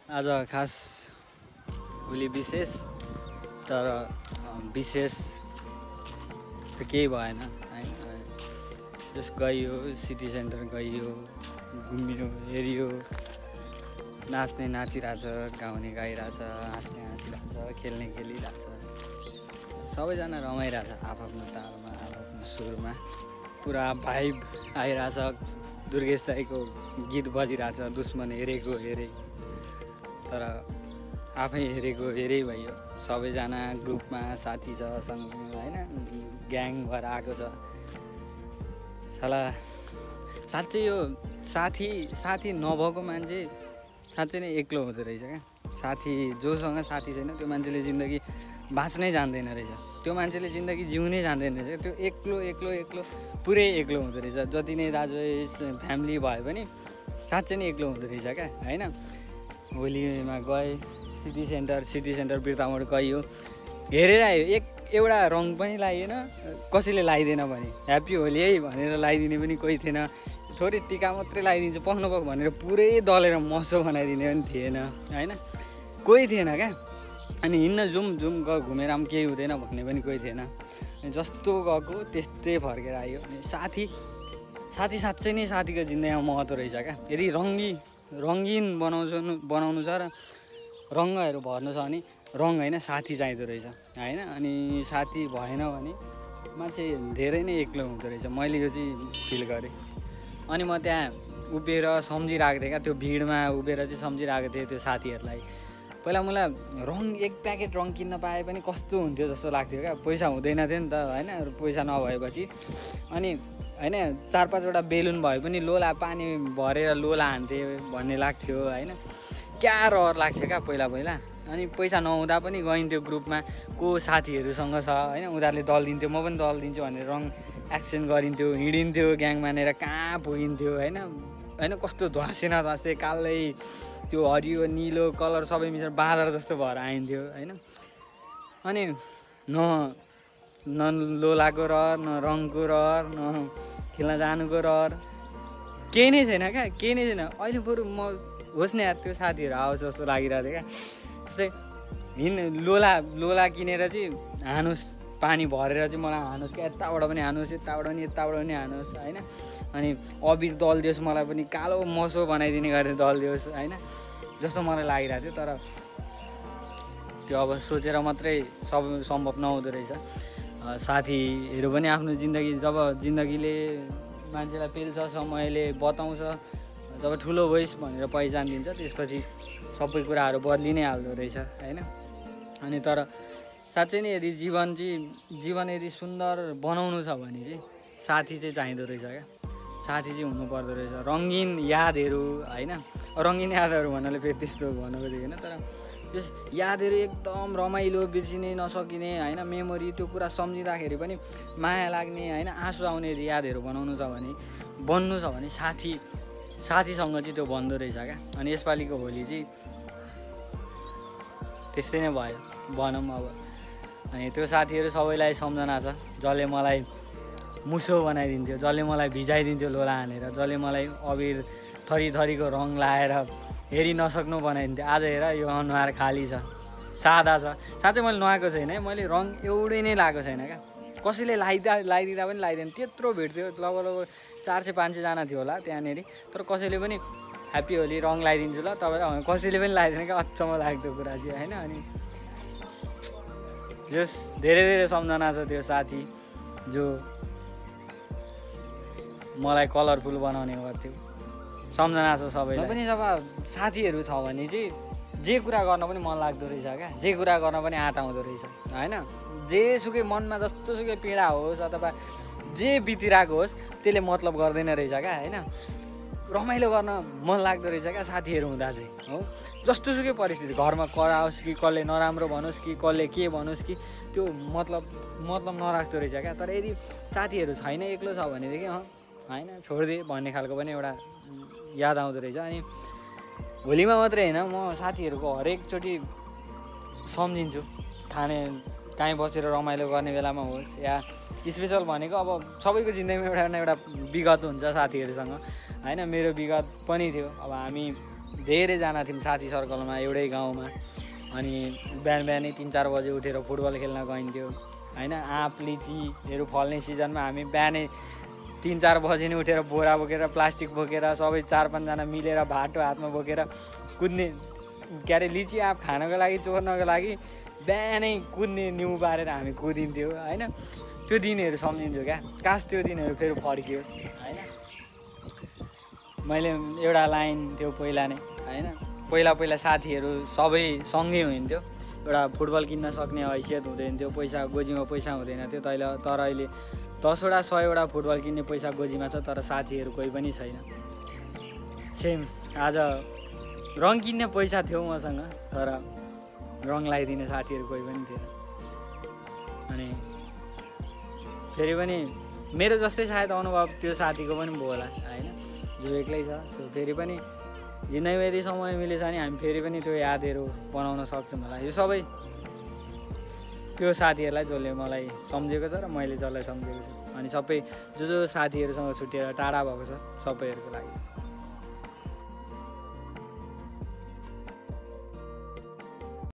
आज खास होली विशेष तर विशेष त केही भएन हैन। जस गइयो सिटी सेन्टर गइयो, घुमियो, हेरियो, नाच्ने नाचिरहेछ, गाउने गाइरहेछ, हाँस्ने हाँसिरहेछ, खेल्ने खेलिरहेछ, सबैजना रमाइरहेछ आफ्नो तालमा, आफ्नो सुरमा। पुरा भाइब आइरहेछ। दुर्गेश दाइको गीत बजिरहेछ, दुश्मन हेरेको हेरे, तर आफै हेरेको हेरै भयो। सबैजना ग्रुपमा साथी छ सँग हैन, ग्याङ भएर आएको छ। साला साँच्चै यो साथी नभएको मान्छे साँच्चै नै एक्लो हुँदो रहेछ क्या। साथी जोसँग साथी छैन त्यो मान्छेले जिन्दगी बाँच्नै जान्दैन रहेछ। त्यो मान्छेले जिन्दगी जिउनै जान्दैन रहेछ। त्यो एक्लो पुरै एक्लो हुँदो रहेछ। जति नै दाजु फ्यामिली भए पनि साँच्चै नै एक्लो हुँदो रहेछ क्या हैन। होलीमा गए सिटी सेन्टर बिर्तामोड गइयो, हेरेर आयो। एउटा रङ पनि लगाइएन, कसैले लगाइदिएन भने ह्याप्पी होली है भनेर लगाइदिने पनि कोही थिएन। थोरै टिका मात्रै लगाइदिन्छु पक्नु पक भनेर पुरै दलेर मसो बनाइदिने पनि थिएन हैन, कोही थिएन क्या। अनि हिँड्न जुम घुमेर पनि केही हुँदैन भन्ने पनि कोही थिएन। जस्तो गएको त्यस्तै फर्केर आयो। अनि साथी साँच्चै नै साथीको जिन्दगीमा महत्त्व रहेछ क्या। यदि रङ्गीन बनाउनु छ र रङ्गहरू भर्नु छ भने रङ होइन साथी चाहिँदो रहेछ होइन। अनि साथी भएन भने मान्छे धेरै नै एक्लो हुँदो रहेछ। मैले यो चाहिँ फिल गरेँ। अनि म त्यहाँ उभिएर सम्झिरहेको थिएँ क्या, त्यो भिडमा उभिएर चाहिँ सम्झिरहेको थिएँ त्यो साथीहरूलाई। पहिला मलाई एक प्याकेट रङ किन्न पाए पनि कस्तो हुन्थ्यो जस्तो लाग्थ्यो क्या। पैसा हुँदैन थियो नि त होइन, पैसा नभएपछि। अनि होइन 4-5वटा बेलुन भए पनि लोला पानी भरेर लोला हान्थेँ भन्ने लाग्थ्यो होइन। क्या रहर लाग्थ्यो क्या पहिला। अनि पैसा नहुँदा पनि गइन्थ्यो ग्रुपमा, को साथीहरूसँग छ होइन, उनीहरूले दल दिन्थ्यो, म पनि दल दिन्छु भनेर रङ एक्सचेन्ज गरिन्थ्यो, हिँडिन्थ्यो ग्याङ मानेर कहाँ पुगिन्थ्यो होइन। कस्तो ध्वासे कालै त्यो हरियो निलो कलर सबै मिलेर बाँदर जस्तो भएर आइन्थ्यो होइन। अनि न लोलाको रहर, न रङको रहर, न खेल्न जानुको रहर, केही नै छैन क्या, केही नै छैन। अहिले बरु म होस् न यार त्यो साथीहरू आओस् जस्तो लागिरहेको थियो क्या। जस्तै लोला किनेर चाहिँ हानुहोस्, पानी भरेर चाहिँ मलाई हानुहोस् क्या, यताबाट पनि हानुहोस्, यताबाट पनि हानुहोस् होइन। अनि अबिर दल दियोस्, मलाई पनि कालो मसो बनाइदिने गरेर दल दियोस् होइन, जस्तो मलाई लागिरहेको थियो। तर त्यो अब सोचेर मात्रै सब सम्भव नहुँदो रहेछ। साथीहरू पनि आफ्नो जब जिन्दगीले मान्छेलाई पेल्छ, समयले बताउँछ, जब ठुलो भइस् भनेर पहिचान दिन्छ, त्यसपछि सबै कुराहरू बदलि नै हाल्दो रहेछ होइन। अनि तर साँच्चै नै यदि जीवन यदि सुन्दर बनाउनु छ भने चाहिँ साथी चाहिँ चाहिँदो रहेछ क्या। साथी चाहिँ हुनुपर्दो रहेछ। रङ्गीन यादहरू होइन, रङ्गीन यादहरू भन्नाले फेरि त्यस्तो भन्नु खोजेको होइन, तर त्यस यादहरू एकदम रमाइलो, बिर्सिनै नसकिने होइन, मेमोरी, त्यो कुरा सम्झिँदाखेरि पनि माया लाग्ने होइन, आँसु आउने यादहरू बन्नु छ भने साथीसँग चाहिँ त्यो बन्दो रहेछ क्या। अनि यसपालिको होली चाहिँ त्यस्तै नै भयो भनौँ अब। अनि त्यो साथीहरू सबैलाई सम्झना छ, जसले मलाई मुसो बनाइदिन्थ्यो, जसले मलाई भिजाइदिन्थ्यो लोला हानेर, जसले मलाई अबिर थरीको रङ लाएर हेरि नसक्नु बनाइदिन्थ्यो। आज हेर यो अनुहार खाली छ, सादा छ। साँच्चै मैले नुहाएको छैन है, मैले रङ एउटै नै लगाएको छैन क्या। कसैले लगाइदिँदा पनि लगाइदिएन। त्यत्रो भिड थियो, लगभग 400-500 जना थियो होला त्यहाँनिर। तर कसैले पनि ह्याप्पी होली रङ लगाइदिन्छु ल तपाईँ, कसैले पनि लगाइदिएन क्या। अचम्म लाग्दो कुरा चाहिँ होइन। अनि जस धेरै सम्झना छ त्यो साथी जो मलाई कलरफुल बनाउने गर्थ्यो। सम्झना छ सबैलाई पनि। जब साथीहरू छ भने चाहिँ जे कुरा गर्न पनि मन लाग्दो रहेछ क्या, जे कुरा गर्न पनि आँट आउँदो रहेछ होइन। जेसुकै मनमा जस्तोसुकै पीडा होस् अथवा जे बितिरहेको होस् त्यसले मतलब गर्दैन रहेछ क्या होइन। रमाइलो गर्न मन लाग्दो रहेछ क्या साथीहरू हुँदा चाहिँ हो। जस्तोसुकै परिस्थिति, घरमा कराओस् कि कसले नराम्रो भनोस् कि कसले के भनोस् कि त्यो मतलब नराख्दो रहेछ क्या। तर यदि साथीहरू छैन, एक्लो छ भनेदेखि होइन छोडिदिए भन्ने खालको पनि एउटा याद आउँदो रहेछ। अनि होलीमा मात्रै होइन, म साथीहरूको हरेकचोटि सम्झिन्छु। कहीँ बसेर रमाइलो गर्ने बेलामा होस् या स्पेसल भनेको अब सबैको जिन्दगीमा एउटा विगत हुन्छ साथीहरूसँग होइन। मेरो विगत पनि थियो। अब हामी धेरैजना थियौँ साथी सर्कलमा एउटै गाउँमा। अनि बिहान बिहानै 3-4 बजे उठेर फुटबल खेल्न गइन्थ्यो होइन। आँप लिचीहरू फल्ने सिजनमा हामी बिहानै 3-4 बजे नै उठेर बोरा बोकेर प्लास्टिक बोकेर सबै 4-5 जना मिलेर भाटो हातमा बोकेर कुद्ने, के अरे लिची आँप खानको लागि चोर्नको लागि बिहानै कुद्ने न्यु पारेर हामी कुदिन्थ्यो होइन। त्यो दिनहरू सम्झिन्छु क्या, काश त्यो दिनहरू फेरि फर्कियोस् होइन। मैले एउटा लाइन थियो पहिला नै होइन, पहिला साथीहरू सबै सँगै हुन्थ्यो, एउटा फुटबल किन्न सक्ने हैसियत हुँदैन थियो, पैसा गोजीमा पैसा हुँदैन थियो। तर अहिले 10वटा 100वटा फुटबल किन्ने पैसा गोजीमा छ, तर साथीहरू कोही पनि छैन। सेम आज रङ किन्ने पैसा थियो मसँग, तर रङ लगाइदिने साथीहरू कोही पनि थिएन। अनि फेरि पनि मेरो जस्तै सायद अनुभव त्यो साथीको पनि भयो होला होइन, जो एक्लै छ। सो फेरि पनि जिन्दगीमा यदि समय मिलेछ भने हामी फेरि पनि त्यो यादहरू बनाउन सक्छौँ होला। यो सबै त्यो साथीहरूलाई जसले मलाई सम्झेको छ र मैले जसलाई सम्झेको छु, अनि सबै जो साथीहरूसँग छुट्टिएर टाढा भएको छ सबैहरूको लागि।